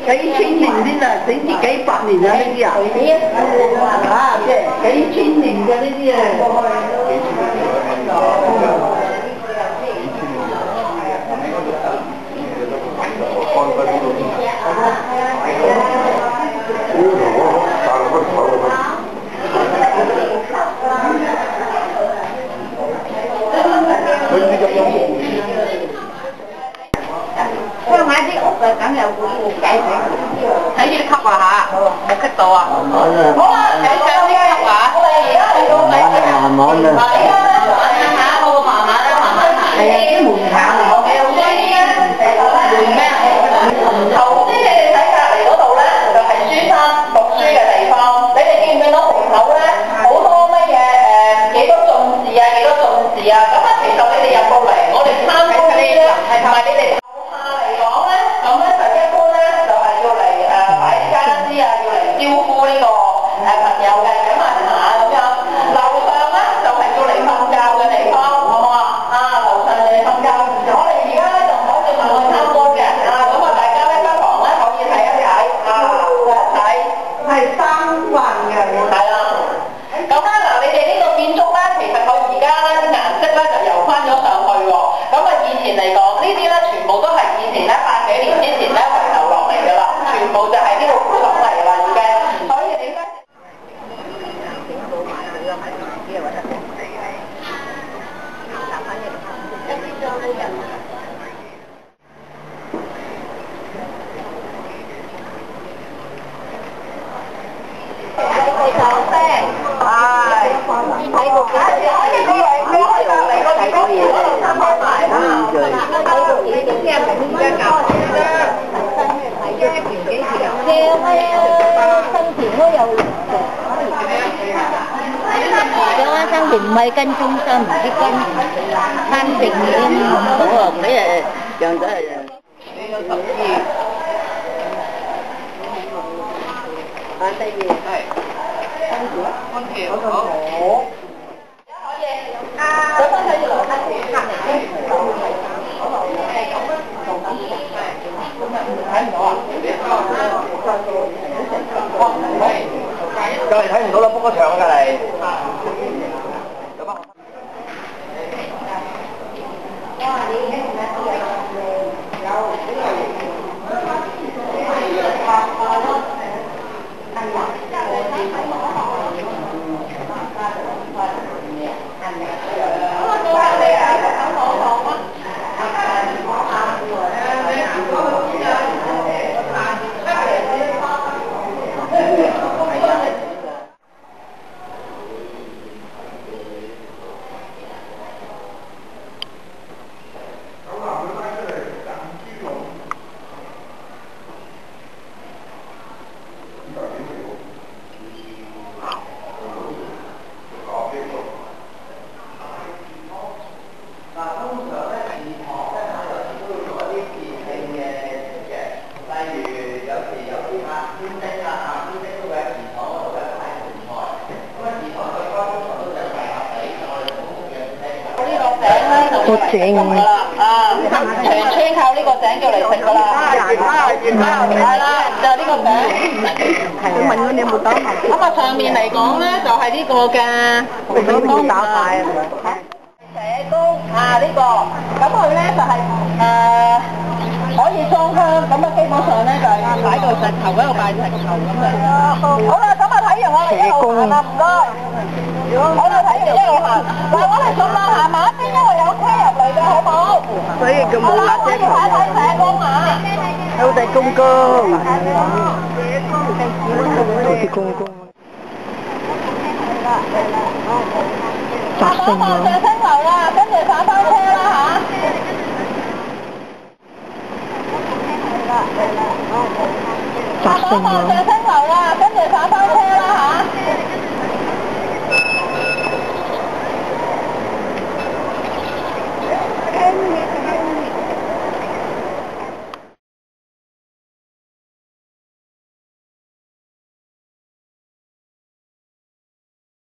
幾千年先啊，整至幾百年啊呢啲啊，啊即係幾千年嘅呢啲啊。鄉下啲屋啊，梗有古計睇住級啊嚇，冇級到啊！好啊，睇上啲級啊！我哋而家去到咪慢慢啦。下個慢慢啦，慢慢行。係啊，啲門檻我嘅好多啲門咩？頭先你哋睇隔離嗰度咧，就係書生讀書嘅地方。你哋見唔見到門口咧？好多乜嘢幾多進士啊，幾多進士啊？咁啊，其實你哋入到嚟，我哋參觀呢啲咧，係同埋你哋。招呼呢個朋友嘅咁啊咁樣，樓上咧就係要嚟瞓覺嘅地方，好唔好啊？啊，樓上嚟瞓覺，我哋而家咧就唔可以行去參觀嘅，啊咁啊大家咧不妨咧可以睇一睇，啊睇係3環嘅，係啦。咁咧嗱，你哋呢個建築咧，其實佢而家咧啲顏色咧就油翻咗上去喎。咁啊以前嚟講，呢啲咧全部都係以前咧100幾年之前咧遺留落嚟㗎啦，全部就係呢個古董嚟㗎啦已經。生田唔係跟中心，唔知跟參定點好啊！你樣仔係反低嘅係空調好。可以啊！想睇住樓梯隔離咧，係咁樣唔同咁睇唔到啊！隔離睇唔到啦，卜個牆啊隔離。個井啊，長村靠呢個井叫嚟食㗎啦，係啦，就呢個井。想問你有冇打牌？咁啊，上面嚟講咧，就係呢個嘅冇打牌啊！社工啊，呢個咁佢咧就係可以裝香，咁啊基本上咧就係擺到石頭嗰度擺石頭咁樣。好啦，咁啊睇完我哋一路行啦，唔該。我哋睇完一路行，嗱我哋盡量行埋一邊，因為有車入嚟嘅，好冇？所以叫冇辣啫。睇睇社工啊！有隻公公。好似公公。上升樓啦，跟住上翻車啦嚇。上升樓啦，跟